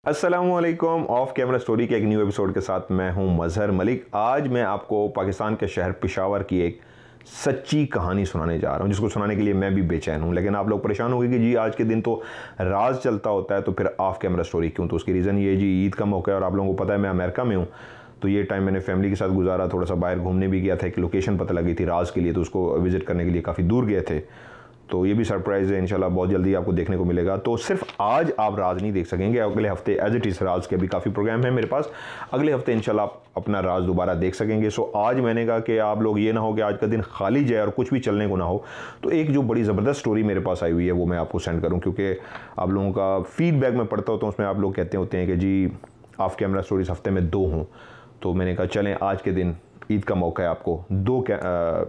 अस्सलामुअलैकुम। Of camera story के एक न्यू एपिसोड के साथ मैं हूं मजहर मलिक। आज मैं आपको पाकिस्तान के शहर पेशावर की एक सच्ची कहानी सुनाने जा रहा हूं, जिसको सुनाने के लिए मैं भी बेचैन हूं। लेकिन आप लोग परेशान होंगे कि जी आज के दिन तो राज चलता होता है, तो फिर ऑफ कैमरा स्टोरी क्यों? तो उसकी रीज़न ये जी, ईद का मौका है और आप लोगों को पता है मैं अमेरिका में हूँ, तो ये टाइम मैंने फैमिली के साथ गुजारा। थोड़ा सा बाहर घूमने भी गया था, एक लोकेशन पता लगी थी राज के लिए, तो उसको विज़िट करने के लिए काफ़ी दूर गए थे। तो ये भी सरप्राइज़ है, इंशाल्लाह बहुत जल्दी आपको देखने को मिलेगा। तो सिर्फ आज आप राज नहीं देख सकेंगे, अगले हफ्ते एज इट इज़ राज के भी काफ़ी प्रोग्राम है मेरे पास। अगले हफ्ते इंशाल्लाह आप अपना राज दोबारा देख सकेंगे। सो आज मैंने कहा कि आप लोग ये ना हो कि आज का दिन खाली जाए और कुछ भी चलने को ना हो, तो एक जो बड़ी ज़बरदस्त स्टोरी मेरे पास आई हुई है वो मैं आपको सेंड करूँ, क्योंकि आप लोगों का फीडबैक मैं पढ़ता होता हूँ, उसमें आप लोग कहते होते हैं कि जी ऑफ कैमरा स्टोरीज हफ्ते में 2 हों। तो मैंने कहा चलें आज के दिन ईद का मौका है, आपको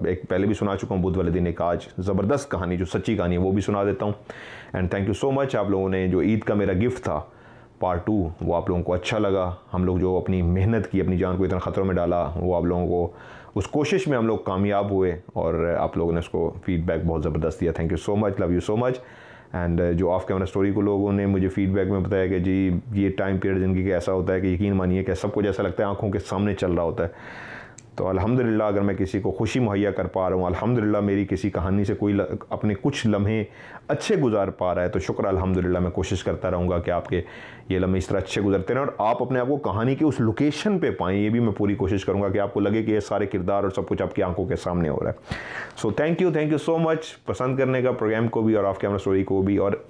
एक पहले भी सुना चुका हूँ बुध वाले दिन, एक आज ज़बरदस्त कहानी जो सच्ची कहानी है वो भी सुना देता हूँ। And thank you so much, आप लोगों ने जो ईद का मेरा गिफ्ट था पार्ट 2 वो आप लोगों को अच्छा लगा। हम लोग जो अपनी मेहनत की, अपनी जान को इतना ख़तरों में डाला, वो आप लोगों को उस कोशिश में हम लोग कामयाब हुए और आप लोगों ने उसको फीडबैक बहुत ज़बरदस्त दिया। Thank you so much, love you so much. And जो ऑफ कैमरा स्टोरी को लोगों ने मुझे फीडबैक में बताया कि जी ये टाइम पीरियड ज़िंदगी का ऐसा होता है कि यकीन मानिए कि सब कुछ ऐसा लगता है आंखों के सामने चल रहा होता है। तो अल्हम्दुलिल्लाह अगर मैं किसी को खुशी मुहैया कर पा रहा हूँ, अल्हम्दुलिल्लाह मेरी किसी कहानी से कोई अपने कुछ लम्हे अच्छे गुजार पा रहा है, तो शुक्र अल्हम्दुलिल्लाह। मैं कोशिश करता रहूँगा कि आपके ये लम्हे इस तरह अच्छे गुजरते रहें और आप अपने आप को कहानी की उस लोकेशन पे पाएँ। ये भी मैं पूरी कोशिश करूँगा कि आपको लगे कि ये सारे किरदार और सब कुछ आपकी आंखों के सामने हो रहा है। So thank you so much पसंद करने का प्रोग्राम को भी और ऑफ कैमरा स्टोरी को भी। और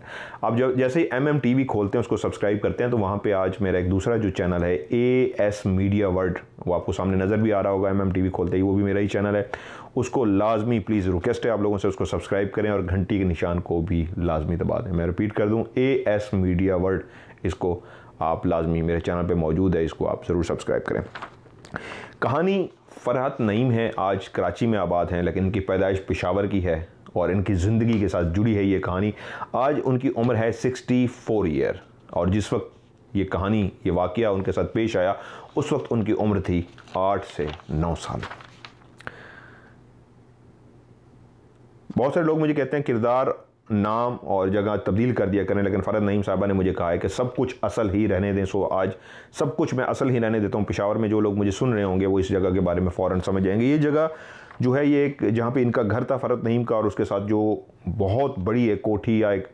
आप जब जैसे ही MM TV खोलते हैं, उसको सब्सक्राइब करते हैं, तो वहाँ पर आज मेरा एक दूसरा जो चैनल है AS मीडिया वर्ल्ड, वो आपको सामने नज़र भी आ रहा होगा MM TV खोलते ही, वो भी मेरा ही चैनल है। उसको लाजमी प्लीज़ रिक्वेस्ट है आप लोगों से, उसको सब्सक्राइब करें और घंटी के निशान को भी लाजमी दबा दें। मैं रिपीट कर दूं, AS मीडिया वर्ल्ड, इसको आप लाजमी, मेरे चैनल पे मौजूद है, इसको आप ज़रूर सब्सक्राइब करें। कहानी फरहत नईम है, आज कराची में आबाद हैं, लेकिन इनकी पैदाइश पेशावर की है और इनकी ज़िंदगी के साथ जुड़ी है ये कहानी। आज उनकी उम्र है 64 ईयर और जिस वक्त ये कहानी, ये वाक़या उनके साथ पेश आया, उस वक्त उनकी उम्र थी 8 से 9 साल। बहुत सारे लोग मुझे कहते हैं किरदार, नाम और जगह तब्दील कर दिया करें, लेकिन फरहत नईम साहबा ने मुझे कहा है कि सब कुछ असल ही रहने दें। सो आज सब कुछ मैं असल ही रहने देता हूँ। पेशावर में जो लोग मुझे सुन रहे होंगे वो इस जगह के बारे में फ़ौरन समझ जाएंगे। ये जगह जो है, ये एक जहाँ पे इनका घर था फरहत नईम का, और उसके साथ जो बहुत बड़ी एक कोठी या एक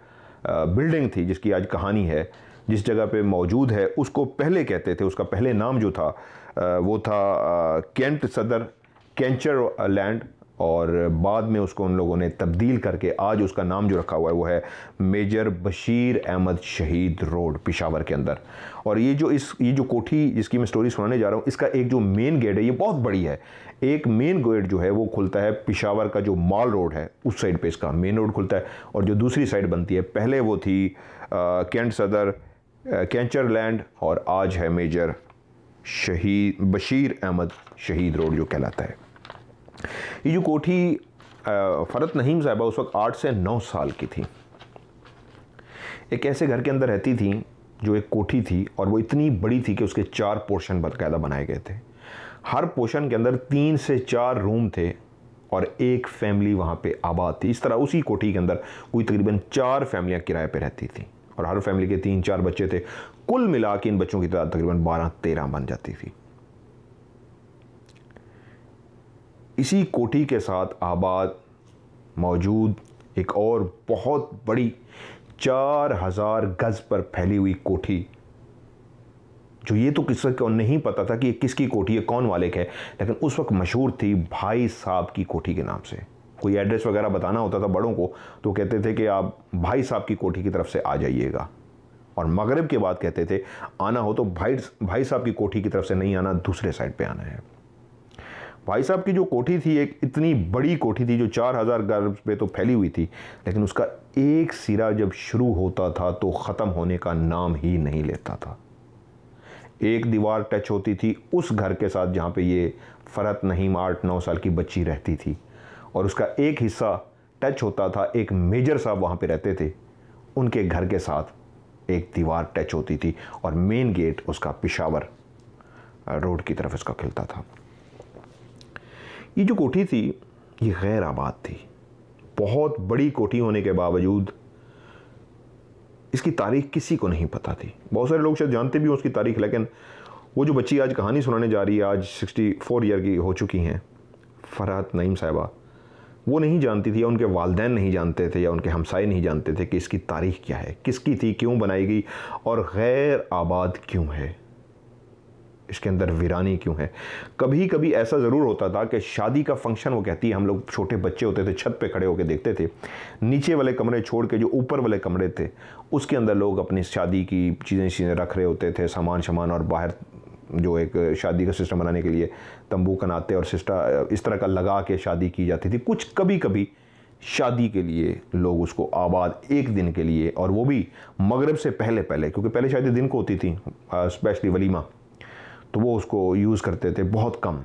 बिल्डिंग थी जिसकी आज कहानी है, जिस जगह पे मौजूद है, उसको पहले कहते थे, उसका पहले नाम जो था वो था केंट सदर कैंचर लैंड, और बाद में उसको उन लोगों ने तब्दील करके आज उसका नाम जो रखा हुआ है वो है मेजर बशीर अहमद शहीद रोड पेशावर के अंदर। और ये जो कोठी जिसकी मैं स्टोरी सुनाने जा रहा हूँ, इसका एक जो मेन गेट है ये बहुत बड़ी है। एक मेन गेट जो है वो खुलता है पेशावर का जो मॉल रोड है, उस साइड पे इसका मेन रोड खुलता है, और जो दूसरी साइड बनती है, पहले वो थी केंट सदर कैंचर लैंड और आज है मेजर बशीर अहमद शहीद रोड जो कहलाता है। ये जो कोठी फरहत नईम साहबा उस वक्त 8 से 9 साल की थी। एक ऐसे घर के अंदर रहती थी जो एक कोठी थी, और वो इतनी बड़ी थी कि उसके 4 पोर्शन बाकायदा बनाए गए थे। हर पोर्शन के अंदर 3 से 4 रूम थे और एक फैमिली वहाँ पे आबाद थी। इस तरह उसी कोठी के अंदर कोई तकरीबन 4 फैमिलियाँ किराए पे रहती थी और हर फैमिली के 3-4 बच्चे थे। कुल मिला के इन बच्चों की तादाद तकरीबन 12-13 बन जाती थी। इसी कोठी के साथ आबाद मौजूद एक और बहुत बड़ी 4000 गज पर फैली हुई कोठी, जो ये तो किसी को नहीं पता था कि ये किसकी कोठी है, कौन मालिक है, लेकिन उस वक्त मशहूर थी भाई साहब की कोठी के नाम से। कोई एड्रेस वगैरह बताना होता था बड़ों को, तो कहते थे कि आप भाई साहब की कोठी की तरफ से आ जाइएगा, और मगरिब के बाद कहते थे आना हो तो भाई साहब की कोठी की तरफ से नहीं आना, दूसरे साइड पे आना है। भाई साहब की जो कोठी थी, एक इतनी बड़ी कोठी थी जो 4000 गज पे तो फैली हुई थी, लेकिन उसका एक सिरा जब शुरू होता था तो ख़त्म होने का नाम ही नहीं लेता था। एक दीवार टच होती थी उस घर के साथ जहाँ पे ये फरहत नईम 8-9 साल की बच्ची रहती थी, और उसका एक हिस्सा टच होता था, एक मेजर साहब वहाँ पे रहते थे, उनके घर के साथ एक दीवार टच होती थी, और मेन गेट उसका पेशावर रोड की तरफ इसका खिलता था। ये जो कोठी थी ये गैर आबाद थी। बहुत बड़ी कोठी होने के बावजूद इसकी तारीख किसी को नहीं पता थी। बहुत सारे लोग शायद जानते भी हो उसकी तारीख, लेकिन वो जो बच्ची आज कहानी सुनाने जा रही है, आज 64 ईयर की हो चुकी हैं, फरहत नईम साहिबा, वो नहीं जानती थी, या उनके वालिदैन नहीं जानते थे, या उनके हमसाए नहीं जानते थे कि इसकी तारीख क्या है, किसकी थी, क्यों बनाई गई और गैर आबाद क्यों है, इसके अंदर वीरानी क्यों है। कभी कभी ऐसा ज़रूर होता था कि शादी का फंक्शन, वो कहती है, हम लोग छोटे बच्चे होते थे, छत पे खड़े होकर देखते थे, नीचे वाले कमरे छोड़ के जो ऊपर वाले कमरे थे उसके अंदर लोग अपनी शादी की चीज़ें रख रहे होते थे, सामान, और बाहर जो एक शादी का सिस्टम बनाने के लिए तंबू कनाते और सिस्टा इस तरह का लगा के शादी की जाती थी। कुछ कभी कभी शादी के लिए लोग उसको आबाद एक दिन के लिए, और वो भी मगरिब से पहले क्योंकि पहले शादी दिन को होती थी, स्पेशली वलीमा, तो वो उसको यूज़ करते थे बहुत कम,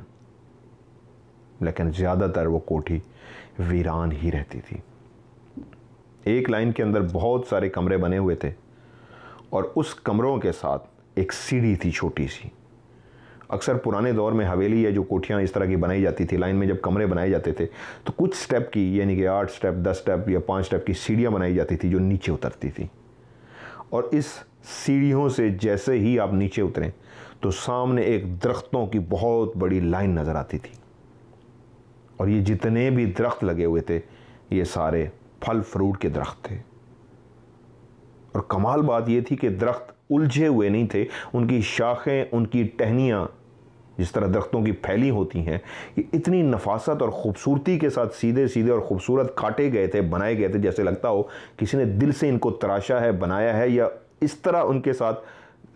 लेकिन ज़्यादातर वो कोठी वीरान ही रहती थी। एक लाइन के अंदर बहुत सारे कमरे बने हुए थे और उस कमरों के साथ एक सीढ़ी थी छोटी सी। अक्सर पुराने दौर में हवेली या जो कोठियाँ इस तरह की बनाई जाती थी, लाइन में जब कमरे बनाए जाते थे तो कुछ स्टेप की, यानी कि 8 स्टेप, 10 स्टेप या 5 स्टेप की सीढ़ियाँ बनाई जाती थी जो नीचे उतरती थी। और इस सीढ़ियों से जैसे ही आप नीचे उतरें तो सामने एक दरख्तों की बहुत बड़ी लाइन नज़र आती थी, और ये जितने भी दरख्त लगे हुए थे ये सारे फल फ्रूट के दरख्त थे। और कमाल बात ये थी कि दरख्त उलझे हुए नहीं थे, उनकी शाखें, उनकी टहनियाँ जिस तरह दरख्तों की फैली होती हैं, ये इतनी नफासत और ख़ूबसूरती के साथ सीधे सीधे और ख़ूबसूरत काटे गए थे, बनाए गए थे, जैसे लगता हो किसी ने दिल से इनको तराशा है, बनाया है, या इस तरह उनके साथ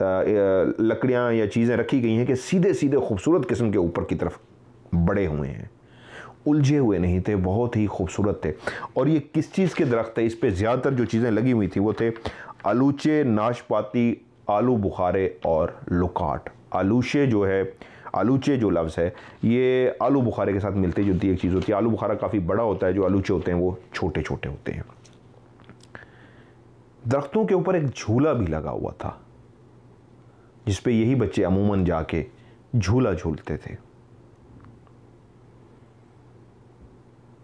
लकड़ियाँ या चीज़ें रखी गई हैं कि सीधे सीधे खूबसूरत किस्म के ऊपर की तरफ बड़े हुए हैं, उलझे हुए नहीं थे, बहुत ही खूबसूरत थे। और ये किस चीज़ के दरख्त थे, इस पर ज़्यादातर जो चीज़ें लगी हुई थी वो थे आलूचे, नाशपाती, आलू बुखारे और लुकाट। आलूचे जो लफ्ज़ है ये आलू बुखारे के साथ मिलती जुलती एक चीज़ होती है। आलू बुखारा काफ़ी बड़ा होता है, जो आलूचे होते हैं वो छोटे छोटे होते हैं। दरख्तों के ऊपर एक झूला भी लगा हुआ था जिस पे यही बच्चे अमूमन जाके झूला झूलते थे।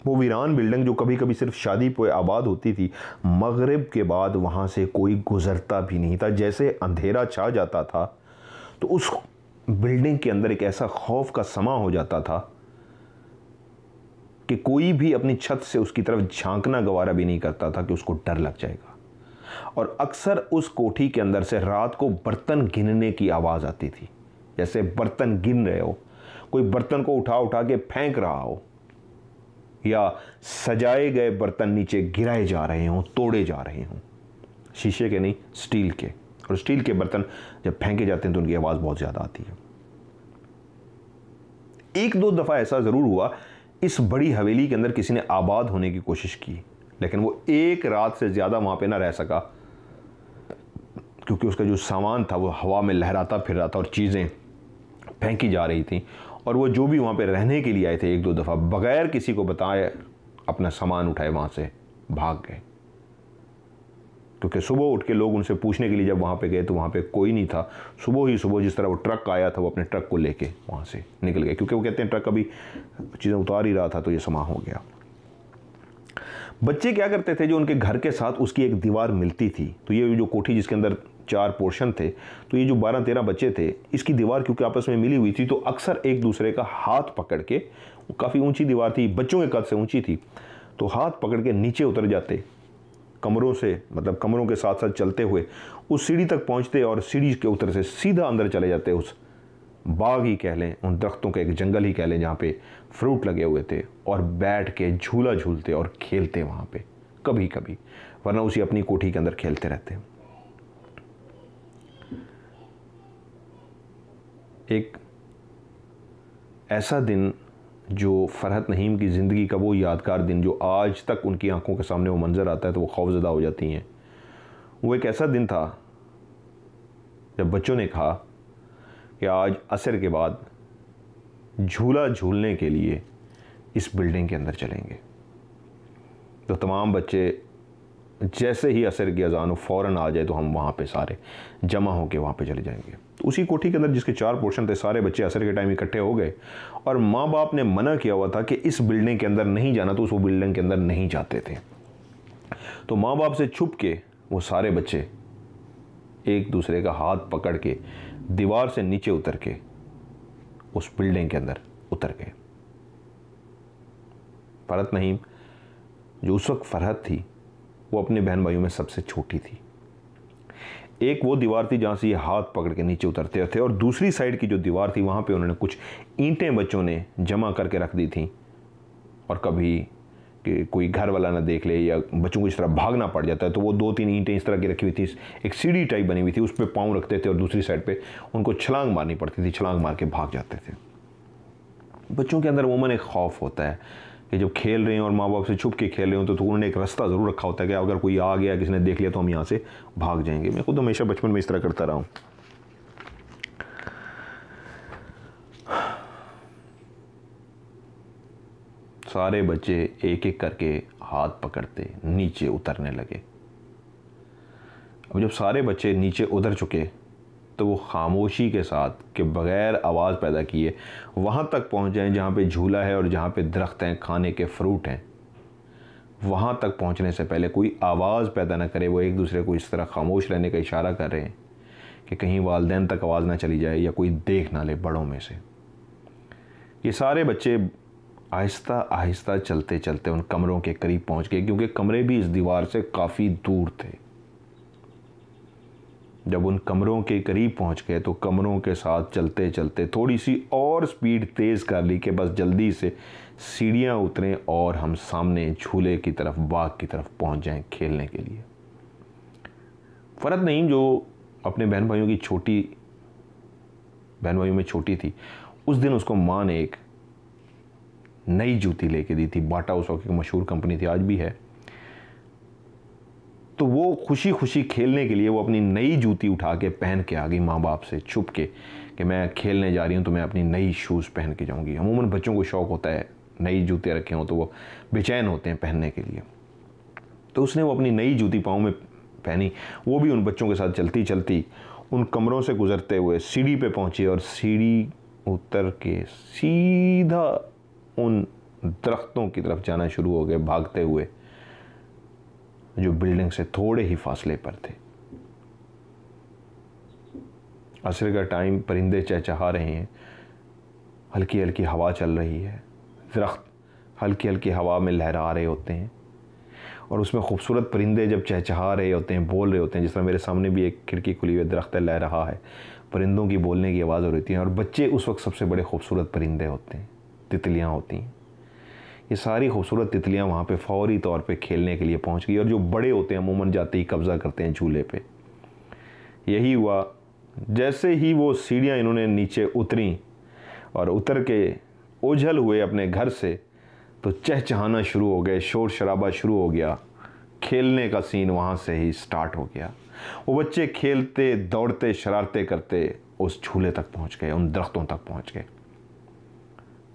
वो वीरान बिल्डिंग जो कभी कभी सिर्फ शादी पे आबाद होती थी, मगरिब के बाद वहाँ से कोई गुजरता भी नहीं था। जैसे अंधेरा छा जाता था तो उस बिल्डिंग के अंदर एक ऐसा खौफ का समा हो जाता था कि कोई भी अपनी छत से उसकी तरफ झांकना गवारा भी नहीं करता था कि उसको डर लग जाएगा। और अक्सर उस कोठी के अंदर से रात को बर्तन गिनने की आवाज़ आती थी, जैसे बर्तन गिन रहे हो, कोई बर्तन को उठा उठा के फेंक रहा हो, या सजाए गए बर्तन नीचे गिराए जा रहे हों, तोड़े जा रहे हों। शीशे के नहीं, स्टील के। और स्टील के बर्तन जब फेंके जाते हैं तो उनकी आवाज़ बहुत ज़्यादा आती है। एक दो दफ़ा ऐसा ज़रूर हुआ, इस बड़ी हवेली के अंदर किसी ने आबाद होने की कोशिश की, लेकिन वो एक रात से ज़्यादा वहाँ पे ना रह सका, क्योंकि उसका जो सामान था वो हवा में लहराता फिर रहा था और चीज़ें फेंकी जा रही थी। और वो जो भी वहाँ पे रहने के लिए आए थे, एक दो दफ़ा बग़ैर किसी को बताए अपना सामान उठाए वहाँ से भाग गए, क्योंकि सुबह उठ के लोग उनसे पूछने के लिए जब वहाँ पे गए तो वहाँ पे कोई नहीं था। सुबह ही सुबह जिस तरह वो ट्रक आया था वो अपने ट्रक को लेके वहाँ से निकल गए, क्योंकि वो कहते हैं ट्रक अभी चीज़ें उतार ही रहा था तो ये समा हो गया। बच्चे क्या करते थे, जो उनके घर के साथ उसकी एक दीवार मिलती थी, तो ये जो कोठी जिसके अंदर 4 पोर्शन थे, तो ये जो 12-13 बच्चे थे, इसकी दीवार क्योंकि आपस में मिली हुई थी तो अक्सर एक दूसरे का हाथ पकड़ के, वो काफ़ी ऊंची दीवार थी, बच्चों के कद से ऊंची थी, तो हाथ पकड़ के नीचे उतर जाते, कमरों से, मतलब कमरों के साथ साथ चलते हुए उस सीढ़ी तक पहुँचते और सीढ़ी के उतर से सीधा अंदर चले जाते, उस बाग ही कह लें, उन दरख्तों का एक जंगल ही कह लें जहाँ पे फ्रूट लगे हुए थे, और बैठ के झूला झूलते और खेलते वहाँ पे कभी कभी, वरना उसी अपनी कोठी के अंदर खेलते रहते। एक ऐसा दिन जो फरहत नईम की ज़िंदगी का वो यादगार दिन जो आज तक उनकी आंखों के सामने वो मंज़र आता है तो वो खौफज़दा हो जाती हैं। वो एक ऐसा दिन था जब बच्चों ने कहा कि आज असर के बाद झूला झूलने के लिए इस बिल्डिंग के अंदर चलेंगे। तो तमाम बच्चे जैसे ही असर की अज़ान फ़ौरन आ जाए तो हम वहाँ पे सारे जमा होकर वहाँ पे चले जाएंगे। तो उसी कोठी के अंदर जिसके 4 पोर्शन थे, सारे बच्चे असर के टाइम इकट्ठे हो गए, और माँ बाप ने मना किया हुआ था कि इस बिल्डिंग के अंदर नहीं जाना, तो उस बिल्डिंग के अंदर नहीं जाते थे। तो माँ बाप से छुप के वो सारे बच्चे एक दूसरे का हाथ पकड़ के दीवार से नीचे उतर के उस बिल्डिंग के अंदर उतर गए। फरहत नईम, जो उस वक्त फरहत थी, वो अपने बहन भाइयों में सबसे छोटी थी। एक वो दीवार थी जहाँ से ये हाथ पकड़ के नीचे उतरते थे, और दूसरी साइड की जो दीवार थी वहाँ पे उन्होंने कुछ ईंटें बच्चों ने जमा करके रख दी थी, और कभी कि कोई घर वाला ना देख ले या बच्चों को इस तरह भागना पड़ जाता है तो वो 2-3 ईंटें इस तरह की रखी हुई थी, एक सीढ़ी टाइप बनी हुई थी, उस पर पाँव रखते थे और दूसरी साइड पे उनको छलांग मारनी पड़ती थी, छलांग मार के भाग जाते थे। बच्चों के अंदर अमूमन एक खौफ होता है कि जब खेल रहे हैं और माँ बाप से छुप के खेल रहे हो तो उन्होंने एक रास्ता ज़रूर रखा होता है कि अगर कोई आ गया, किसी ने देख लिया तो हम यहाँ से भाग जाएंगे। मैं खुद हमेशा बचपन में इस तरह करता रहा हूँ। सारे बच्चे एक एक करके हाथ पकड़ते नीचे उतरने लगे। अब जब सारे बच्चे नीचे उतर चुके तो वो खामोशी के साथ के बगैर आवाज़ पैदा किए वहाँ तक पहुँच जाएं जहाँ पे झूला है और जहाँ पे दरख्त हैं, खाने के फ्रूट हैं। वहाँ तक पहुँचने से पहले कोई आवाज़ पैदा ना करे। वो एक दूसरे को इस तरह खामोश रहने का इशारा कर रहे हैं कि कहीं वालिदैन तक आवाज़ ना चली जाए या कोई देख ना ले बड़ों में से। ये सारे बच्चे आहिस्ता आहिस्ता चलते चलते उन कमरों के करीब पहुँच गए, क्योंकि कमरे भी इस दीवार से काफ़ी दूर थे। जब उन कमरों के करीब पहुंच गए तो कमरों के साथ चलते चलते थोड़ी सी और स्पीड तेज़ कर ली कि बस जल्दी से सीढ़ियां उतरें और हम सामने झूले की तरफ, बाग की तरफ पहुंच जाएं खेलने के लिए। फरहत नईम, जो अपने बहन भाइयों में छोटी थी, उस दिन उसको माँ ने एक नई जूती लेके दी थी। बाटा उस वक्त की मशहूर कंपनी थी, आज भी है। तो वो खुशी खुशी खेलने के लिए वो अपनी नई जूती उठा के पहन के आ गई माँ बाप से छुप के कि मैं खेलने जा रही हूँ तो मैं अपनी नई शूज़ पहन के जाऊँगी। अमूमन बच्चों को शौक़ होता है, नई जूते रखे हों तो वो बेचैन होते हैं पहनने के लिए। तो उसने वो अपनी नई जूती पाँव में पहनी। वो भी उन बच्चों के साथ चलती चलती उन कमरों से गुजरते हुए सीढ़ी पे पहुँची और सीढ़ी उतर के सीधा उन दरख्तों की तरफ जाना शुरू हो गए, भागते हुए, जो बिल्डिंग से थोड़े ही फासले पर थे। असर का टाइम, परिंदे चहचहा रहे हैं, हल्की हल्की हवा चल रही है, दरख्त हल्की हल्की हवा में लहरा रहे होते हैं और उसमें खूबसूरत परिंदे जब चहचहा रहे होते हैं, बोल रहे होते हैं। जिस तरह मेरे सामने भी एक खिड़की खुली हुई दरख्त लह रहा है, परिंदों की बोलने की आवाज़ हो रही है। और बच्चे उस वक्त सबसे बड़े खूबसूरत परिंदे होते हैं, तितलियाँ होती हैं। ये सारी खूबसूरत तितलियाँ वहाँ पे फौरी तौर पे खेलने के लिए पहुँच गई, और जो बड़े होते हैं अमूमन जाते ही कब्ज़ा करते हैं झूले पे। यही हुआ। जैसे ही वो सीढ़ियाँ इन्होंने नीचे उतरी और उतर के ओझल हुए अपने घर से, तो चहचहाना शुरू हो गए, शोर शराबा शुरू हो गया, खेलने का सीन वहाँ से ही स्टार्ट हो गया। वो बच्चे खेलते, दौड़ते, शरारते करते उस झूले तक पहुँच गए, उन दरख्तों तक पहुँच गए।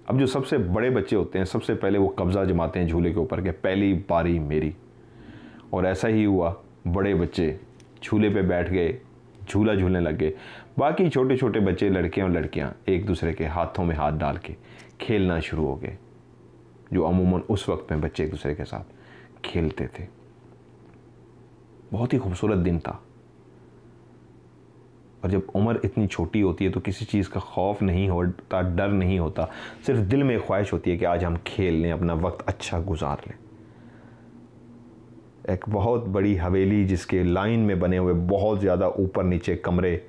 अब जो सबसे बड़े बच्चे होते हैं, सबसे पहले वो कब्ज़ा जमाते हैं झूले के ऊपर के पहली बारी मेरी। और ऐसा ही हुआ, बड़े बच्चे झूले पे बैठ गए, झूला झूलने लग गए। बाकी छोटे छोटे बच्चे, लड़के और लड़कियां, एक दूसरे के हाथों में हाथ डाल के खेलना शुरू हो गए, जो अमूमन उस वक्त में बच्चे एक दूसरे के साथ खेलते थे। बहुत ही खूबसूरत दिन था। और जब उम्र इतनी छोटी होती है तो किसी चीज़ का खौफ नहीं होता, डर नहीं होता, सिर्फ दिल में ख्वाहिश होती है कि आज हम खेल लें, अपना वक्त अच्छा गुजार लें। एक बहुत बड़ी हवेली जिसके लाइन में बने हुए बहुत ज़्यादा ऊपर नीचे कमरे,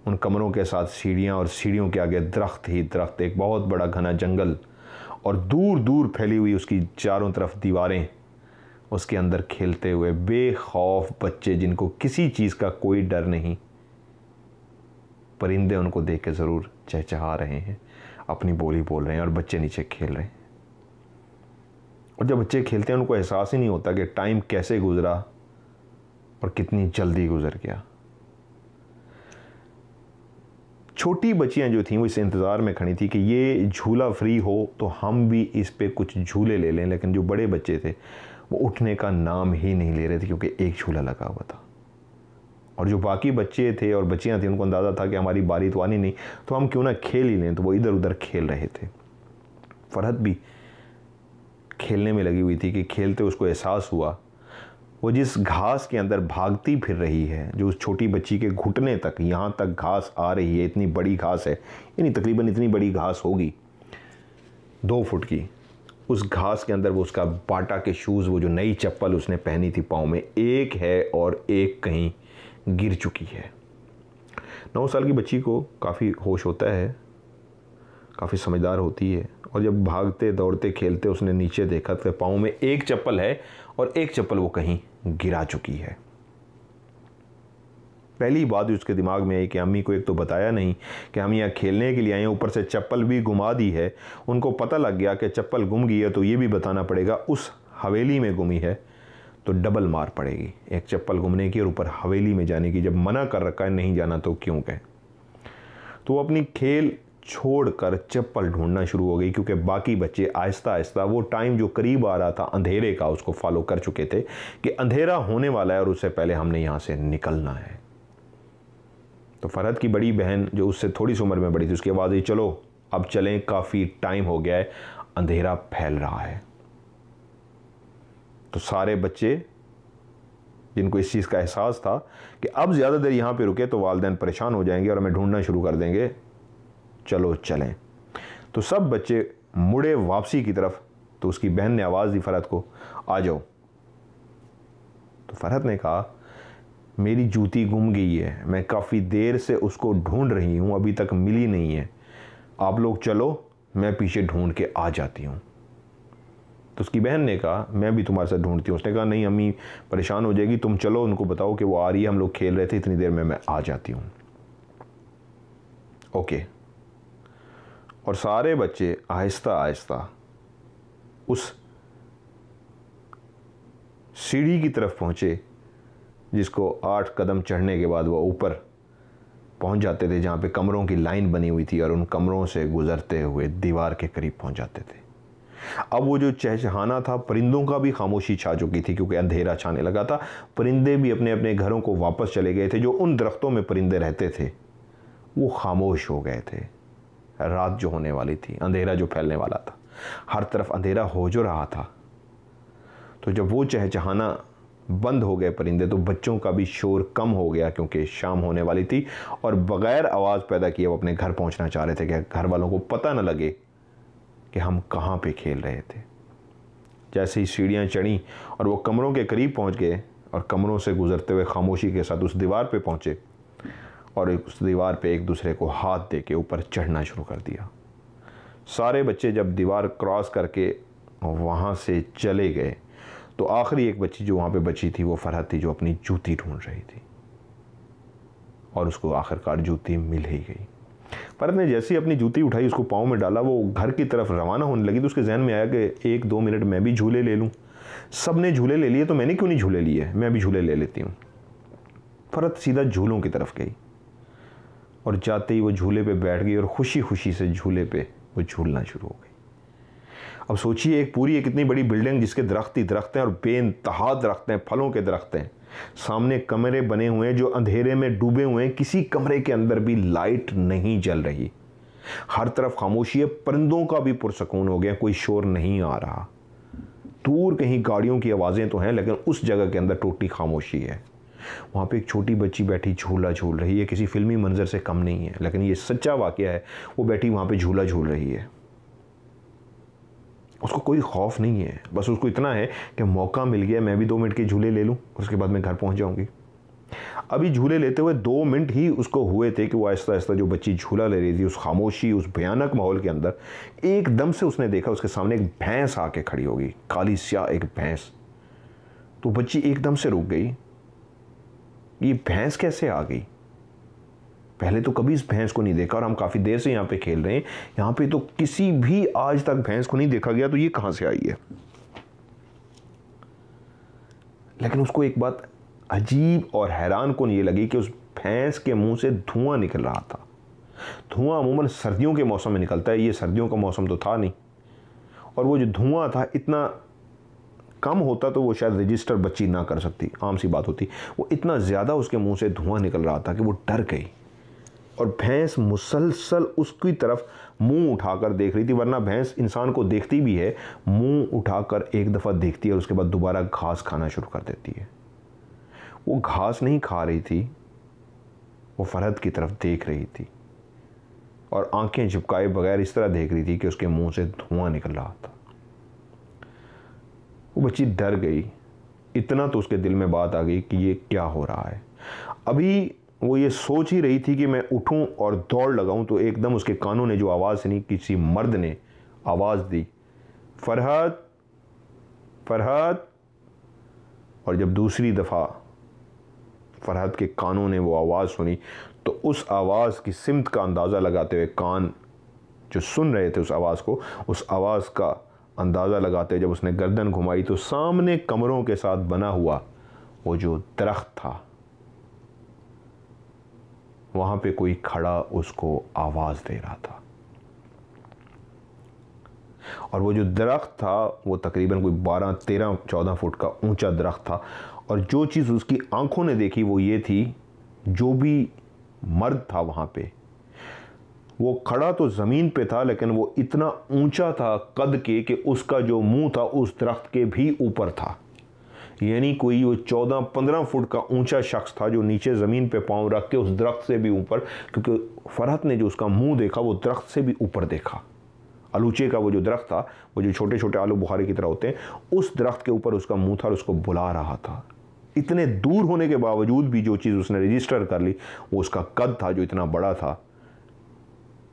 उन कमरों के साथ सीढ़ियाँ और सीढ़ियों के आगे दरख्त ही दरख्त, एक बहुत बड़ा घना जंगल और दूर दूर फैली हुई उसकी चारों तरफ दीवारें, उसके अंदर खेलते हुए बेखौफ बच्चे जिनको किसी चीज़ का कोई डर नहीं। परिंदे उनको देख के ज़रूर चहचहा रहे हैं, अपनी बोली बोल रहे हैं और बच्चे नीचे खेल रहे हैं। और जब बच्चे खेलते हैं उनको एहसास ही नहीं होता कि टाइम कैसे गुजरा और कितनी जल्दी गुजर गया। छोटी बच्चियां जो थीं वो इस इंतज़ार में खड़ी थी कि ये झूला फ्री हो तो हम भी इस पे कुछ झूले ले लें, लेकिन जो बड़े बच्चे थे वो उठने का नाम ही नहीं ले रहे थे, क्योंकि एक झूला लगा हुआ था। और जो बाकी बच्चे थे और बच्चियां थी, उनको अंदाज़ा था कि हमारी बारी तो आनी नहीं, तो हम क्यों ना खेल ही लें। तो वो इधर उधर खेल रहे थे। फरहत भी खेलने में लगी हुई थी कि खेलते उसको एहसास हुआ, वो जिस घास के अंदर भागती फिर रही है, जो उस छोटी बच्ची के घुटने तक, यहाँ तक घास आ रही है, इतनी बड़ी घास है, यानी तकरीबन इतनी बड़ी घास होगी 2 फुट की, उस घास के अंदर वो उसका बाटा के शूज़, वो जो नई चप्पल उसने पहनी थी पाँव में, एक है और एक कहीं गिर चुकी है। 9 साल की बच्ची को काफ़ी होश होता है, काफ़ी समझदार होती है, और जब भागते दौड़ते खेलते उसने नीचे देखा तो पाँव में एक चप्पल है और एक चप्पल वो कहीं गिरा चुकी है। पहली बात उसके दिमाग में आई कि अम्मी को एक तो बताया नहीं कि हम यहाँ खेलने के लिए आए हैं, ऊपर से चप्पल भी गुमा दी है। उनको पता लग गया कि चप्पल गुम गई है तो ये भी बताना पड़ेगा उस हवेली में गुमी है, तो डबल मार पड़ेगी, एक चप्पल गुमने की और ऊपर हवेली में जाने की। जब मना कर रखा है नहीं जाना तो क्यों कहे। तो वो अपनी खेल छोड़कर चप्पल ढूंढना शुरू हो गई, क्योंकि बाकी बच्चे आहिस्ता आहिस्ता वो टाइम जो करीब आ रहा था अंधेरे का उसको फॉलो कर चुके थे कि अंधेरा होने वाला है और उससे पहले हमने यहाँ से निकलना है। तो फरहत की बड़ी बहन जो उससे थोड़ी सी उम्र में बड़ी थी, उसकी आवाज़ आई, चलो अब चलें, काफ़ी टाइम हो गया है, अंधेरा फैल रहा है। तो सारे बच्चे जिनको इस चीज़ का एहसास था कि अब ज़्यादा देर यहाँ पे रुके तो वालिदैन परेशान हो जाएंगे और हमें ढूंढना शुरू कर देंगे, चलो चलें। तो सब बच्चे मुड़े वापसी की तरफ। तो उसकी बहन ने आवाज़ दी फरहत को, आ जाओ। तो फरहत ने कहा, मेरी जूती गुम गई है, मैं काफ़ी देर से उसको ढूंढ रही हूँ, अभी तक मिली नहीं है, आप लोग चलो, मैं पीछे ढूंढ के आ जाती हूँ। तो उसकी बहन ने कहा, मैं भी तुम्हारे साथ ढूंढती हूँ। उसने कहा, नहीं अम्मी परेशान हो जाएगी, तुम चलो, उनको बताओ कि वो आ रही है, हम लोग खेल रहे थे, इतनी देर में मैं आ जाती हूँ। ओके। और सारे बच्चे आहिस्ता आहिस्ता उस सीढ़ी की तरफ पहुँचे जिसको 8 कदम चढ़ने के बाद वो ऊपर पहुँच जाते थे, जहाँ पे कमरों की लाइन बनी हुई थी, और उन कमरों से गुजरते हुए दीवार के करीब पहुँच जाते थे। अब वो जो चहचहाना था, परिंदों का भी खामोशी छा चुकी थी क्योंकि अंधेरा छाने लगा था। परिंदे भी अपने अपने घरों को वापस चले गए थे। जो उन दरख्तों में परिंदे रहते थे वो खामोश हो गए थे। रात जो होने वाली थी, अंधेरा जो फैलने वाला था, हर तरफ अंधेरा हो जो रहा था। तो जब वो चहचहाना बंद हो गए परिंदे, तो बच्चों का भी शोर कम हो गया क्योंकि शाम होने वाली थी, और बग़ैर आवाज़ पैदा किए वो अपने घर पहुंचना चाह रहे थे कि घर वालों को पता न लगे कि हम कहाँ पे खेल रहे थे। जैसे ही सीढ़ियाँ चढ़ीं और वो कमरों के करीब पहुंच गए और कमरों से गुजरते हुए खामोशी के साथ उस दीवार पे पहुंचे और उस दीवार पे एक दूसरे को हाथ दे के ऊपर चढ़ना शुरू कर दिया। सारे बच्चे जब दीवार क्रॉस करके वहाँ से चले गए तो आखिरी एक बच्ची जो वहाँ पे बची थी वो फरहत थी, जो अपनी जूती ढूंढ रही थी, और उसको आखिरकार जूती मिल ही गई। फरहत ने जैसे ही अपनी जूती उठाई, उसको पाँव में डाला, वो घर की तरफ रवाना होने लगी तो उसके जहन में आया कि 1-2 मिनट मैं भी झूले ले लूँ। सब ने झूले ले लिए तो मैंने क्यों नहीं झूले लिए, मैं भी झूले ले लेती हूँ। फरहत सीधा झूलों की तरफ गई और जाते ही वो झूले पे बैठ गई और खुशी खुशी से झूले पे वो झूलना शुरू हो गई। अब सोचिए, एक इतनी बड़ी बिल्डिंग जिसके दरख्त ही दरख्त हैं और बेइंतहा दरख्त हैं, फलों के दरख्त हैं, सामने कमरे बने हुए हैं जो अंधेरे में डूबे हुए हैं, किसी कमरे के अंदर भी लाइट नहीं जल रही, हर तरफ खामोशी है, परिंदों का भी पुरसकून हो गया, कोई शोर नहीं आ रहा। दूर कहीं गाड़ियों की आवाज़ें तो हैं लेकिन उस जगह के अंदर टोटली खामोशी है। वहाँ पे एक छोटी बच्ची बैठी झूला झूल रही है, किसी फिल्मी मंजर से कम नहीं है, लेकिन ये सच्चा वाकया है। वो बैठी वहाँ पे झूला झूल रही है, उसको कोई खौफ नहीं है, बस उसको इतना है कि मौका मिल गया, मैं भी 2 मिनट के झूले ले लूँ, उसके बाद मैं घर पहुँच जाऊँगी। अभी झूले लेते हुए 2 मिनट ही उसको हुए थे कि वो आहिस्ता आहिस्ता जो बच्ची झूला ले रही थी, उस खामोशी, उस भयानक माहौल के अंदर एकदम से उसने देखा उसके सामने एक भैंस आके खड़ी होगी, काली स्याह एक भैंस। तो बच्ची एकदम से रुक गई, ये भैंस कैसे आ गई? पहले तो कभी इस भैंस को नहीं देखा और हम काफ़ी देर से यहाँ पे खेल रहे हैं, यहाँ पे तो किसी भी आज तक भैंस को नहीं देखा गया, तो ये कहाँ से आई है? लेकिन उसको एक बात अजीब और हैरान कौन ये लगी कि उस भैंस के मुंह से धुआं निकल रहा था। धुआं अमूमन सर्दियों के मौसम में निकलता है, ये सर्दियों का मौसम तो था नहीं, और वो जो धुआं था इतना कम होता तो वो शायद रजिस्टर बच्ची ना कर सकती, आम सी बात होती। वो इतना ज़्यादा उसके मुंह से धुआं निकल रहा था कि वो डर गई। और भैंस मुसलसल उसकी तरफ मुंह उठाकर देख रही थी, वरना भैंस इंसान को देखती भी है, मुंह उठाकर एक दफ़ा देखती है और उसके बाद दोबारा घास खाना शुरू कर देती है। वो घास नहीं खा रही थी, वो फरहत की तरफ देख रही थी और आंखें झपकाए बगैर इस तरह देख रही थी कि उसके मुंह से धुआं निकल रहा था। वो बच्ची डर गई। इतना तो उसके दिल में बात आ गई कि ये क्या हो रहा है। अभी वो ये सोच ही रही थी कि मैं उठूं और दौड़ लगाऊं तो एकदम उसके कानों ने जो आवाज़ सुनी, किसी मर्द ने आवाज़ दी, फरहत, फरहत। और जब दूसरी दफ़ा फरहत के कानों ने वो आवाज़ सुनी तो उस आवाज़ की सिमत का अंदाज़ा लगाते हुए, कान जो सुन रहे थे उस आवाज़ को, उस आवाज़ का अंदाज़ा लगाते जब उसने गर्दन घुमाई तो सामने कमरों के साथ बना हुआ वो जो दरख्त था, वहाँ पे कोई खड़ा उसको आवाज़ दे रहा था। और वो जो दरख्त था वो तकरीबन कोई 12, 13, 14 फुट का ऊंचा दरख्त था। और जो चीज़ उसकी आंखों ने देखी वो ये थी, जो भी मर्द था वहाँ पे, वो खड़ा तो ज़मीन पे था लेकिन वो इतना ऊंचा था कद के कि उसका जो मुंह था उस दरख्त के भी ऊपर था। यानी कोई वो 14-15 फुट का ऊंचा शख्स था जो नीचे ज़मीन पे पाँव रख के उस दरख्त से भी ऊपर, क्योंकि फरहत ने जो उसका मुंह देखा वो दरख्त से भी ऊपर देखा। आलूचे का वो जो दरख्त था, वो जो छोटे छोटे आलू बुखारे की तरह होते हैं, उस दरख्त के ऊपर उसका मुंह था और उसको बुला रहा था। इतने दूर होने के बावजूद भी जो चीज़ उसने रजिस्टर कर ली वो उसका कद था, जो इतना बड़ा था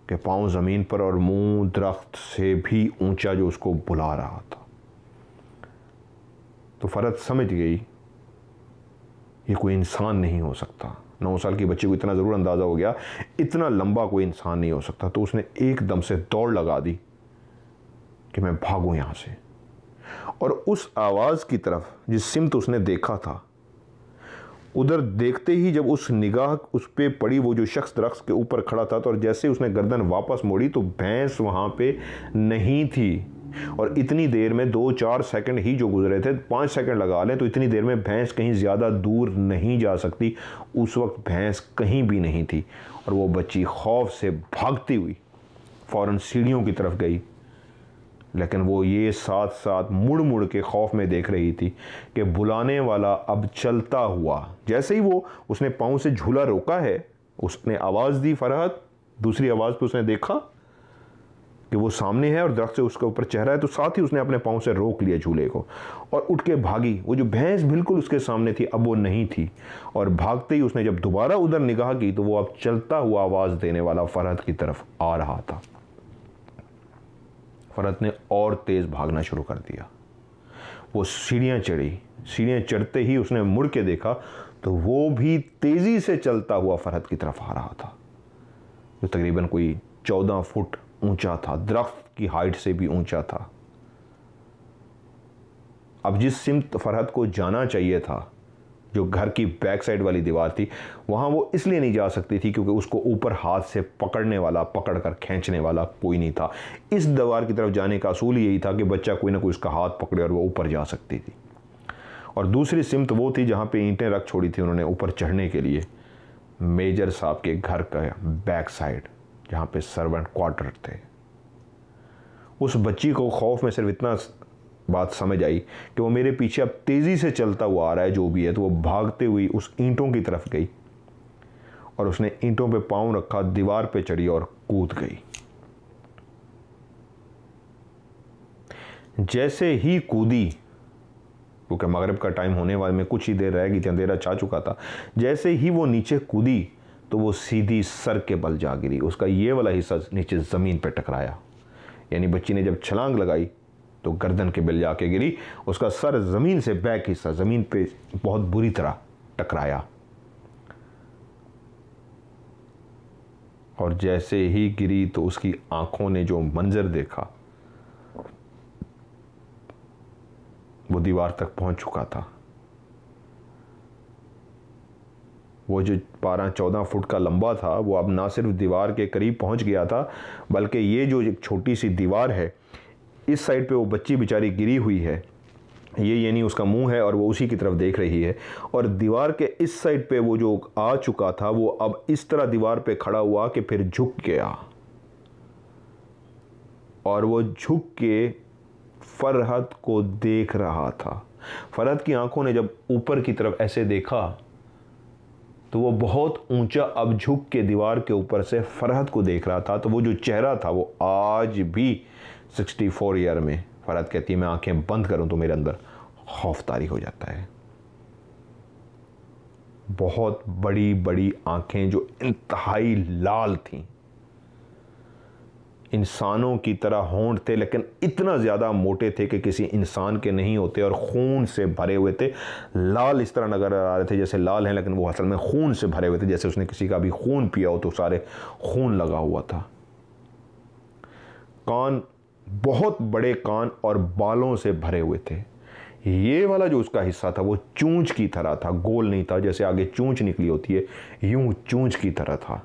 कि पाँव ज़मीन पर और मुंह दरख्त से भी ऊंचा, जो उसको बुला रहा था। तो फरहत समझ गई ये कोई इंसान नहीं हो सकता। 9 साल की बच्ची को इतना ज़रूर अंदाज़ा हो गया, इतना लंबा कोई इंसान नहीं हो सकता। तो उसने एकदम से दौड़ लगा दी कि मैं भागूं यहाँ से। और उस आवाज़ की तरफ जिस सिमत उसने देखा था, उधर देखते ही जब उस निगाह उस पे पड़ी, वो जो शख्स दरख्त के ऊपर खड़ा था, तो और जैसे उसने गर्दन वापस मोड़ी तो भैंस वहाँ पे नहीं थी। और इतनी देर में 2-4 सेकंड ही जो गुजरे थे, 5 सेकंड लगा लें तो इतनी देर में भैंस कहीं ज़्यादा दूर नहीं जा सकती। उस वक्त भैंस कहीं भी नहीं थी और वो बच्ची खौफ से भागती हुई फ़ौरन सीढ़ियों की तरफ गई। लेकिन वो ये साथ साथ मुड़ मुड़ के खौफ में देख रही थी कि बुलाने वाला अब चलता हुआ, जैसे ही वो उसने पाँव से झूला रोका है, उसने आवाज़ दी फरहत, दूसरी आवाज़ पे उसने देखा कि वो सामने है और दरख्त से उसके ऊपर चेहरा है, तो साथ ही उसने अपने पाँव से रोक लिया झूले को और उठ के भागी। वो जो भैंस बिल्कुल उसके सामने थी अब वो नहीं थी। और भागते ही उसने जब दोबारा उधर निगाह की तो वो अब चलता हुआ आवाज़ देने वाला फरहत की तरफ आ रहा था। फरहत ने और तेज़ भागना शुरू कर दिया। वो सीढ़ियाँ चढ़ी, सीढ़ियाँ चढ़ते ही उसने मुड़ के देखा तो वो भी तेज़ी से चलता हुआ फरहत की तरफ आ रहा था, जो तकरीबन कोई 14 फुट ऊंचा था, दरख्त की हाइट से भी ऊंचा था। अब जिस सिमत फरहत को जाना चाहिए था, जो घर की बैक साइड वाली दीवार थी, वहाँ वो इसलिए नहीं जा सकती थी क्योंकि उसको ऊपर हाथ से पकड़ने वाला, पकड़ कर खींचने वाला कोई नहीं था। इस दीवार की तरफ जाने का असूल यही था कि बच्चा कोई ना कोई उसका हाथ पकड़े और वो ऊपर जा सकती थी। और दूसरी सिमत वो थी जहाँ पे ईंटें रख छोड़ी थी उन्होंने ऊपर चढ़ने के लिए, मेजर साहब के घर का बैक साइड, जहाँ पे सर्वेंट क्वार्टर थे। उस बच्ची को खौफ में सिर्फ इतना बात समझ आई कि वो मेरे पीछे अब तेज़ी से चलता हुआ आ रहा है जो भी है, तो वो भागते हुई उस ईंटों की तरफ गई और उसने ईंटों पे पाँव रखा, दीवार पे चढ़ी और कूद गई। जैसे ही कूदी, क्योंकि मगरिब का टाइम होने वाले में कुछ ही देर रह गई थी, अंधेरा छा चुका था, जैसे ही वो नीचे कूदी तो वो सीधी सर के बल जा गिरी। उसका ये वाला हिस्सा नीचे ज़मीन पे टकराया, यानी बच्ची ने जब छलांग लगाई तो गर्दन के बल जाके गिरी, उसका सर ज़मीन से बैक हिस्सा ज़मीन पे बहुत बुरी तरह टकराया। और जैसे ही गिरी तो उसकी आंखों ने जो मंजर देखा वो दीवार तक पहुंच चुका था। वो जो 12-14 फुट का लंबा था वो अब ना सिर्फ दीवार के करीब पहुंच गया था, बल्कि ये जो एक छोटी सी दीवार है, इस साइड पे वो बच्ची बेचारी गिरी हुई है ये यानी उसका मुंह है और वो उसी की तरफ देख रही है। और दीवार के इस साइड पे वो जो आ चुका था वो अब इस तरह दीवार पे खड़ा हुआ कि फिर झुक गया, और वो झुक के फरहत को देख रहा था। फरहत की आंखों ने जब ऊपर की तरफ ऐसे देखा तो वो बहुत ऊंचा अब झुक के दीवार के ऊपर से फरहत को देख रहा था। तो वो जो चेहरा था वो आज भी 64 ईयर में, फरहत कहती है मैं आंखें बंद करूं तो मेरे अंदर खौफ तारी हो जाता है। बहुत बड़ी बड़ी आंखें जो इंतहाई लाल थीं, इंसानों की तरह होंठ थे लेकिन इतना ज़्यादा मोटे थे कि किसी इंसान के नहीं होते, और खून से भरे हुए थे। लाल इस तरह नज़र आ रहे थे जैसे लाल हैं, लेकिन वो असल में खून से भरे हुए थे, जैसे उसने किसी का भी खून पिया हो तो सारे खून लगा हुआ था। कान, बहुत बड़े कान और बालों से भरे हुए थे। ये वाला जो उसका हिस्सा था वो चूंच की तरह था, गोल नहीं था जैसे आगे चूंच निकली होती है, यूं चूंच की तरह था।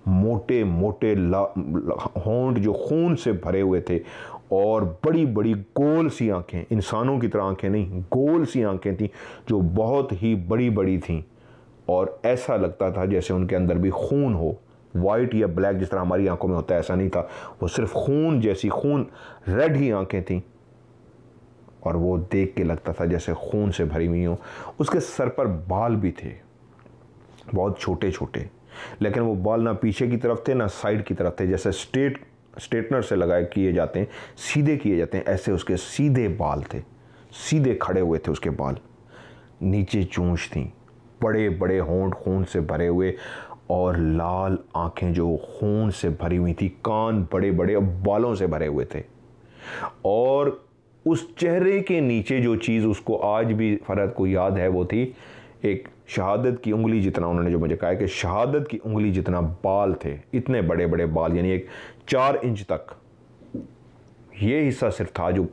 मोटे मोटे होंठ जो खून से भरे हुए थे, और बड़ी बड़ी गोल सी आंखें, इंसानों की तरह आंखें नहीं, गोल सी आंखें थीं जो बहुत ही बड़ी बड़ी थीं, और ऐसा लगता था जैसे उनके अंदर भी खून हो। वाइट या ब्लैक जिस तरह हमारी आंखों में होता है ऐसा नहीं था, वो सिर्फ खून जैसी, खून रेड ही आंखें थीं, और वो देख के लगता था जैसे खून से भरी हुई हो। उसके सर पर बाल भी थे, बहुत छोटे छोटे, लेकिन वो बाल ना पीछे की तरफ थे ना साइड की तरफ थे, जैसे स्ट्रेटनर से लगाए किए जाते हैं, सीधे किए जाते हैं, ऐसे उसके सीधे बाल थे, सीधे खड़े हुए थे उसके बाल। नीचे चूंच थी, बड़े बड़े होंठ खून से भरे हुए, और लाल आंखें जो खून से भरी हुई थी, कान बड़े बड़े और बालों से भरे हुए थे। और उस चेहरे के नीचे जो चीज़ उसको आज भी फरहत को याद है वो थी एक शहादत की उंगली जितना, उन्होंने जो मुझे कहा है कि शहादत की उंगली जितना बाल थे, इतने बड़े बड़े बाल, यानी एक 4 इंच तक। ये हिस्सा सिर्फ था जो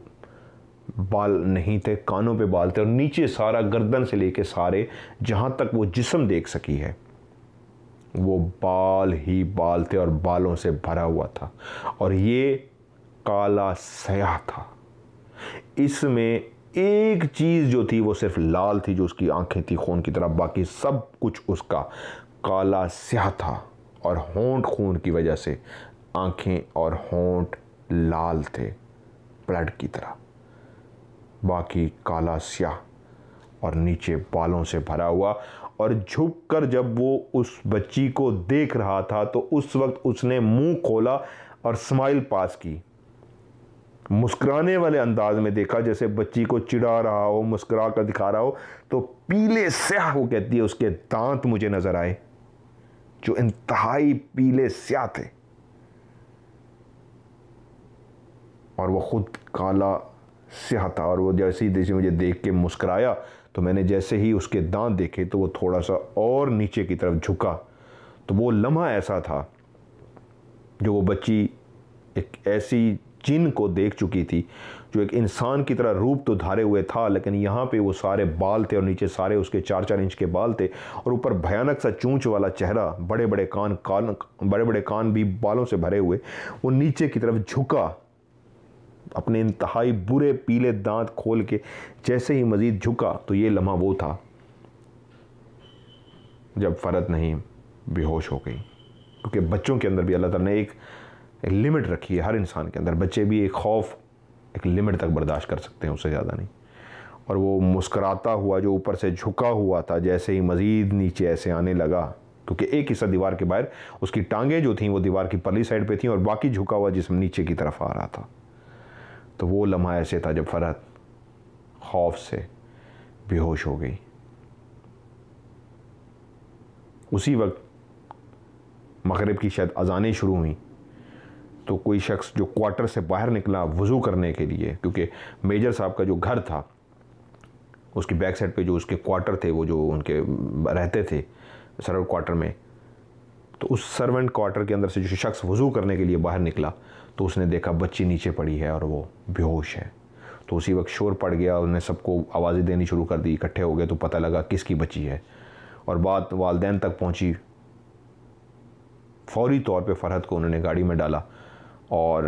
बाल नहीं थे, कानों पे बाल थे, और नीचे सारा गर्दन से लेके सारे जहां तक वो जिस्म देख सकी है वो बाल ही बाल थे और बालों से भरा हुआ था। और ये काला स्याह था, इसमें एक चीज़ जो थी वो सिर्फ लाल थी, जो उसकी आंखें थी खून की तरह, बाकी सब कुछ उसका काला स्याह था, और होंठ खून की वजह से आंखें और होंठ लाल थे ब्लड की तरह, बाकी काला स्याह और नीचे बालों से भरा हुआ। और झुककर जब वो उस बच्ची को देख रहा था तो उस वक्त उसने मुंह खोला और स्माइल पास की, मुस्कुराने वाले अंदाज में देखा, जैसे बच्ची को चिढ़ा रहा हो, मुस्कुरा कर दिखा रहा हो। तो पीले स्याह, वो कहती है, उसके दांत मुझे नजर आए जो इंतहाई पीले स्याह थे, और वो खुद काला स्याह था। और वो जैसे ही मुझे देख के मुस्कुराया तो मैंने जैसे ही उसके दांत देखे तो वो थोड़ा सा और नीचे की तरफ झुका। तो वो लम्हा ऐसा था जो वो बच्ची एक ऐसी जिन को देख चुकी थी जो एक इंसान की तरह रूप तो धारे हुए था, लेकिन यहाँ पे वो सारे बाल थे और नीचे सारे उसके 4-4 इंच के बाल थे, और ऊपर भयानक सा चूंच वाला चेहरा, बड़े बड़े कान भी बालों से भरे हुए। वो नीचे की तरफ झुका, अपने इंतहाई बुरे पीले दांत खोल के जैसे ही मजीद झुका तो ये लम्हा वो था जब फरहत नहीं बेहोश हो गई। क्योंकि बच्चों के अंदर भी अल्लाह ताला ने एक लिमिट रखी है, हर इंसान के अंदर। बच्चे भी एक खौफ एक लिमिट तक बर्दाश्त कर सकते हैं, उससे ज़्यादा नहीं। और वो मुस्कराता हुआ जो ऊपर से झुका हुआ था, जैसे ही मज़ीद नीचे ऐसे आने लगा, क्योंकि एक हिस्सा दीवार के बाहर, उसकी टांगें जो थीं वो दीवार की परली साइड पे थीं और बाकी झुका हुआ जिस्म नीचे की तरफ आ रहा था। तो वो लम्हा ऐसे था जब फरहत खौफ से बेहोश हो गई। उसी वक्त मगरिब की शायद अजानें शुरू हुई तो कोई शख्स जो क्वार्टर से बाहर निकला वज़ू करने के लिए, क्योंकि मेजर साहब का जो घर था उसकी बैक साइड पे जो उसके क्वार्टर थे, वो जो उनके रहते थे सर्वेंट क्वार्टर में, तो उस सर्वेंट क्वार्टर के अंदर से जो शख्स वज़ू करने के लिए बाहर निकला तो उसने देखा बच्ची नीचे पड़ी है और वो बेहोश है। तो उसी वक्त शोर पड़ गया, उन्होंने सबको आवाज़ें देनी शुरू कर दी, इकट्ठे हो गए तो पता लगा किसकी बच्ची है, और बात वालिदैन तक पहुंची। फौरी तौर पे फरहत को उन्होंने गाड़ी में डाला और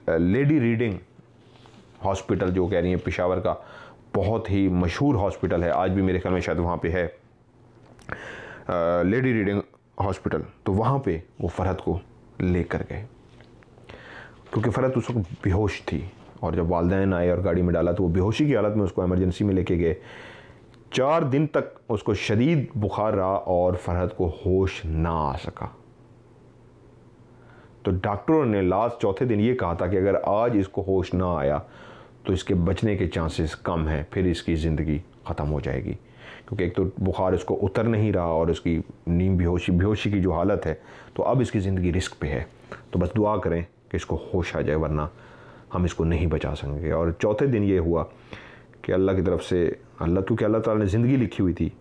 लेडी रीडिंग हॉस्पिटल जो कह रही हैं पेशावर का, बहुत ही मशहूर हॉस्पिटल है, आज भी मेरे ख्याल में शायद वहाँ पे है, लेडी रीडिंग हॉस्पिटल। तो वहाँ पे वो फ़रहत को लेकर गए, क्योंकि फ़रहत उस वक्त बेहोश थी, और जब वालिदैन आए और गाड़ी में डाला तो वो बेहोशी की हालत में उसको इमरजेंसी में लेके गए। 4 दिन तक उसको शदीद बुखार रहा और फ़रहत को होश ना आ सका। तो डॉक्टरों ने लास्ट चौथे दिन ये कहा था कि अगर आज इसको होश ना आया तो इसके बचने के चांसेस कम हैं, फिर इसकी ज़िंदगी ख़त्म हो जाएगी, क्योंकि एक तो बुखार इसको उतर नहीं रहा और इसकी नींद बेहोशी की जो हालत है, तो अब इसकी ज़िंदगी रिस्क पे है। तो बस दुआ करें कि इसको होश आ जाए, वरना हम इसको नहीं बचा सकेंगे। और चौथे दिन ये हुआ कि अल्लाह की तरफ से, क्योंकि अल्लाह ताला ने ज़िंदगी लिखी हुई थी,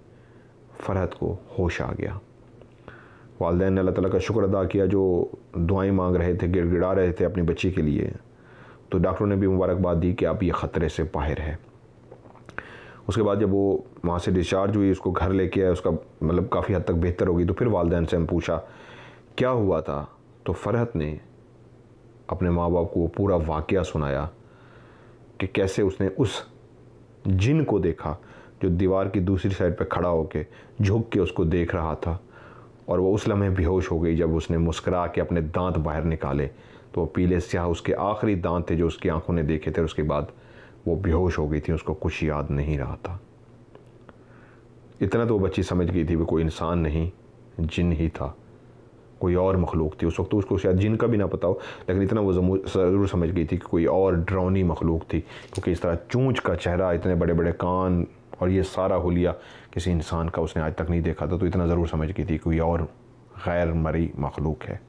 फ़रहत को होश आ गया। वालिदैन ने अल्लाह ताला का शुक्र अदा किया, जो दुआएं मांग रहे थे, गिड़गिड़ा रहे थे अपनी बच्ची के लिए, तो डॉक्टरों ने भी मुबारकबाद दी कि आप ये ख़तरे से बाहर है। उसके बाद जब वो वहाँ से डिस्चार्ज हुई, उसको घर लेके आए, उसका मतलब काफ़ी हद तक बेहतर होगी। तो फिर वालिदैन से हम पूछा क्या हुआ था, तो फ़रहत ने अपने माँ बाप को वो पूरा वाक़या सुनाया कि कैसे उसने उस जिन को देखा जो दीवार की दूसरी साइड पर खड़ा होकर झुक के उसको देख रहा था, और वो उस लम्हे बेहोश हो गई जब उसने मुस्करा के अपने दांत बाहर निकाले, तो वो पीले स्याह उसके आखिरी दांत थे जो उसकी आंखों ने देखे थे। उसके बाद वो बेहोश हो गई थी, उसको कुछ याद नहीं रहा था। इतना तो वो बच्ची समझ गई थी वो कोई इंसान नहीं, जिन ही था, कोई और मखलूक थी। उस वक्त तो उसको शायद जिन का भी ना पता हो, लेकिन इतना वो ज़रूर समझ गई थी कि कोई और डरावनी मखलूक थी, क्योंकि इस तरह चूंच का चेहरा, इतने बड़े बड़े कान और ये सारा हुलिया किसी इंसान का उसने आज तक नहीं देखा था। तो इतना ज़रूर समझ गई थी कोई और गैर मरी मखलूक है।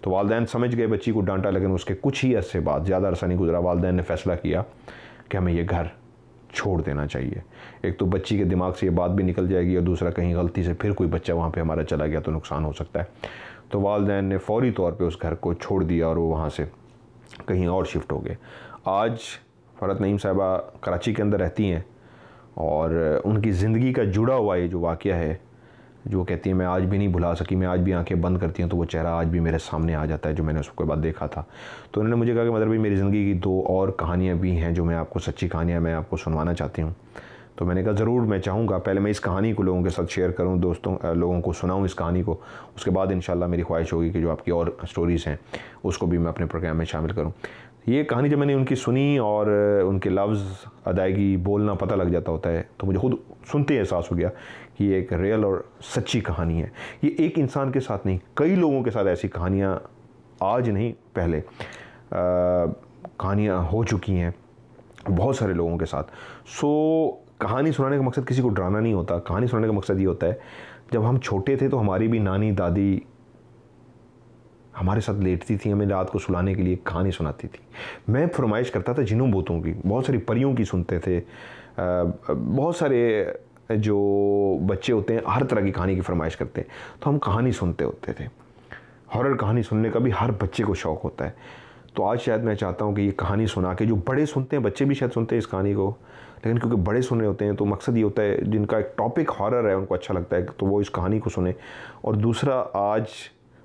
तो वालिदैन समझ गए, बच्ची को डांटा, लेकिन उसके कुछ ही अरसे बाद, ज़्यादा अरसा नहीं गुजरा, वालिदैन ने फ़ैसला किया कि हमें ये घर छोड़ देना चाहिए। एक तो बच्ची के दिमाग से ये बात भी निकल जाएगी, और दूसरा कहीं गलती से फिर कोई बच्चा वहाँ पे हमारा चला गया तो नुकसान हो सकता है। तो वालिदैन ने फ़ौरी तौर पे उस घर को छोड़ दिया और वो वहाँ से कहीं और शिफ्ट हो गए। आज फ़रहत नईम साहिबा कराची के अंदर रहती हैं, और उनकी ज़िंदगी का जुड़ा हुआ ये जो वाक़या है, जो कहती है मैं आज भी नहीं भुला सकी, मैं आज भी आंखें बंद करती हूँ तो वो चेहरा आज भी मेरे सामने आ जाता है जो मैंने उसके बाद देखा था। तो उन्होंने मुझे कहा कि मतलब भाई मेरी ज़िंदगी की 2 और कहानियाँ भी हैं जो मैं आपको, सच्ची कहानियाँ मैं आपको सुनवाना चाहती हूँ। तो मैंने कहा ज़रूर, मैं चाहूँगा पहले मैं इस कहानी को लोगों के साथ शेयर करूँ, लोगों को सुनाऊँ इस कहानी को, उसके बाद इंशाल्लाह मेरी ख्वाहिश होगी कि जो आपकी और स्टोरीज़ हैं उसको भी मैं अपने प्रोग्राम में शामिल करूँ। ये कहानी जब मैंने उनकी सुनी और उनके लफ्ज़, अदायगी, बोलना पता लग जाता होता है, तो मुझे खुद सुनते ही एहसास हो गया कि ये एक रियल और सच्ची कहानी है। ये एक इंसान के साथ नहीं, कई लोगों के साथ ऐसी कहानियाँ आज नहीं पहले कहानियाँ हो चुकी हैं, बहुत सारे लोगों के साथ। सो कहानी सुनाने का मकसद किसी को डराना नहीं होता। कहानी सुनाने का मकसद ये होता है, जब हम छोटे थे तो हमारी भी नानी दादी हमारे साथ लेटती थी, हमें रात को सुलाने के लिए कहानी सुनाती थी। मैं फरमाइश करता था जिनों भूतों की, बहुत सारी परियों की सुनते थे। बहुत सारे जो बच्चे होते हैं हर तरह की कहानी की फरमाइश करते हैं, तो हम कहानी सुनते होते थे। हॉरर कहानी सुनने का भी हर बच्चे को शौक़ होता है। तो आज शायद मैं चाहता हूँ कि ये कहानी सुना के, जो बड़े सुनते हैं, बच्चे भी शायद सुनते हैं इस कहानी को, लेकिन क्योंकि बड़े सुन रहे होते हैं तो मकसद ये होता है जिनका एक टॉपिक हॉरर है, उनको अच्छा लगता है तो वो इस कहानी को सुने। और दूसरा, आज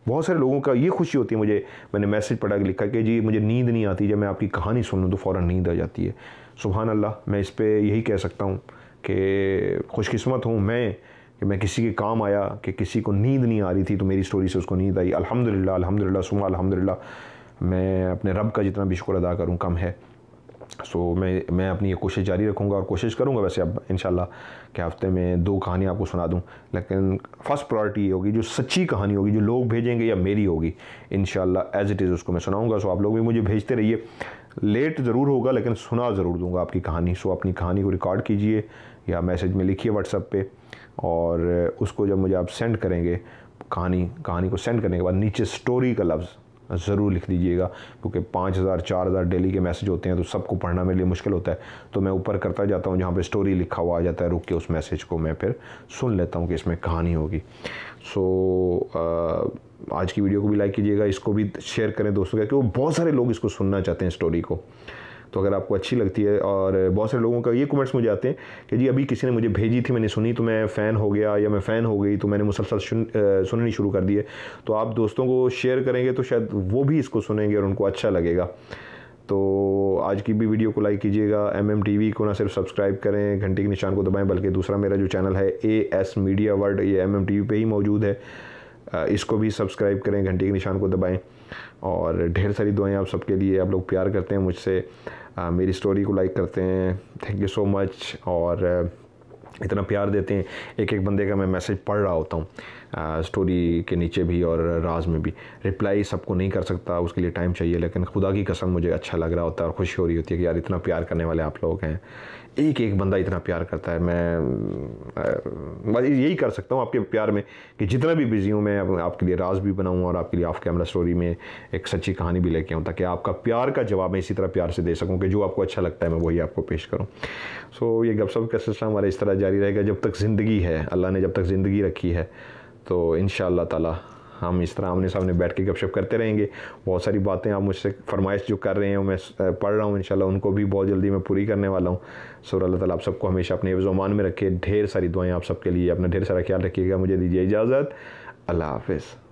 बहुत सारे लोगों का ये खुशी होती है, मैंने मैसेज पढ़ा लिखा कि जी मुझे नींद नहीं आती, जब मैं आपकी कहानी सुन लूँ तो फ़ौरन नींद आ जाती है। सुभान अल्लाह, मैं इस पर यही कह सकता हूँ कि खुशकिस्मत हूँ मैं कि मैं किसी के काम आया, कि किसी को नींद नहीं आ रही थी तो मेरी स्टोरी से उसको नींद आई। अल्हम्दुलिल्लाह, अल्हम्दुलिल्लाह, सुमा अल्हम्दुलिल्लाह। मैं अपने रब का जितना भी शुक्र अदा करूँ कम है। सो मैं अपनी ये कोशिश जारी रखूँगा और कोशिश करूँगा वैसे अब इंशाल्लाह कि हफ्ते में 2 कहानी आपको सुना दूँ, लेकिन फ़र्स्ट प्रायोरिटी ये होगी जो सच्ची कहानी होगी, जो लोग भेजेंगे या मेरी होगी, इंशाल्लाह एज़ इट इज़ उसको मैं सुनाऊँगा। सो आप लोग भी मुझे भेजते रहिए, लेट ज़रूर होगा लेकिन सुना ज़रूर दूँगा आपकी कहानी। सो अपनी कहानी को रिकॉर्ड कीजिए या मैसेज में लिखिए व्हाट्सएप पे, और उसको जब मुझे आप सेंड करेंगे, कहानी को सेंड करने के बाद नीचे स्टोरी का लफ्ज़ ज़रूर लिख दीजिएगा, क्योंकि 5000 4000 डेली के मैसेज होते हैं तो सबको पढ़ना मेरे लिए मुश्किल होता है। तो मैं ऊपर करता जाता हूँ, जहाँ पे स्टोरी लिखा हुआ आ जाता है, रुक के उस मैसेज को मैं फिर सुन लेता हूँ कि इसमें कहानी होगी। सो आज की वीडियो को भी लाइक कीजिएगा, इसको भी शेयर करें दोस्तों के, क्योंकि बहुत सारे लोग इसको सुनना चाहते हैं स्टोरी को। तो अगर आपको अच्छी लगती है, और बहुत सारे लोगों का ये कमेंट्स मुझे आते हैं कि जी अभी किसी ने मुझे भेजी थी, मैंने सुनी तो मैं फ़ैन हो गया, या मैं फ़ैन हो गई तो मैंने मुसलसल सुननी शुरू कर दी है। तो आप दोस्तों को शेयर करेंगे तो शायद वो भी इसको सुनेंगे और उनको अच्छा लगेगा। तो आज की भी वीडियो को लाइक कीजिएगा। MMTV को ना सिर्फ सब्सक्राइब करें, घंटी के निशान को दबाएं, बल्कि दूसरा मेरा जो चैनल है AS मीडिया वर्ल्ड, ये MMTV पे ही मौजूद है, इसको भी सब्सक्राइब करें, घंटी के निशान को दबाएं। और ढेर सारी दुआएं आप सबके लिए। आप लोग प्यार करते हैं मुझसे, मेरी स्टोरी को लाइक करते हैं, थैंक यू सो मच। और इतना प्यार देते हैं। एक एक बंदे का मैं मैसेज पढ़ रहा होता हूँ स्टोरी के नीचे भी और राज में भी। रिप्लाई सबको नहीं कर सकता, उसके लिए टाइम चाहिए, लेकिन खुदा की कसम मुझे अच्छा लग रहा होता है और खुशी हो रही होती है कि यार इतना प्यार करने वाले आप लोग हैं। एक एक बंदा इतना प्यार करता है। मैं बस यही कर सकता हूँ आपके प्यार में कि जितना भी बिजी हूँ मैं आपके लिए राज भी बनाऊँ और आपके लिए ऑफ कैमरा स्टोरी में एक सच्ची कहानी भी लेके आऊँ, ताकि आपका प्यार का जवाब मैं इसी तरह प्यार से दे सकूँ कि जो आपको अच्छा लगता है मैं वही आपको पेश करूँ। सो ये गपशप का सिलसिला हमारा इस तरह जारी रहेगा जब तक ज़िंदगी है। अल्लाह ने जब तक ज़िंदगी रखी है तो इंशाअल्लाह ताला हम इस तरह आमने सामने बैठ के गपशप करते रहेंगे। बहुत सारी बातें आप मुझसे फरमाइश जो कर रहे हैं मैं पढ़ रहा हूँ, इंशाल्लाह उनको भी बहुत जल्दी मैं पूरी करने वाला हूँ। सो अल्लाह ताला आप सबको हमेशा अपने हिफ्ज़ व अमान में रखे। ढेर सारी दुआएं आप सबके लिए। अपना ढेर सारा ख्याल रखिएगा। मुझे दीजिए इजाज़त। अल्लाह हाफ़िज़।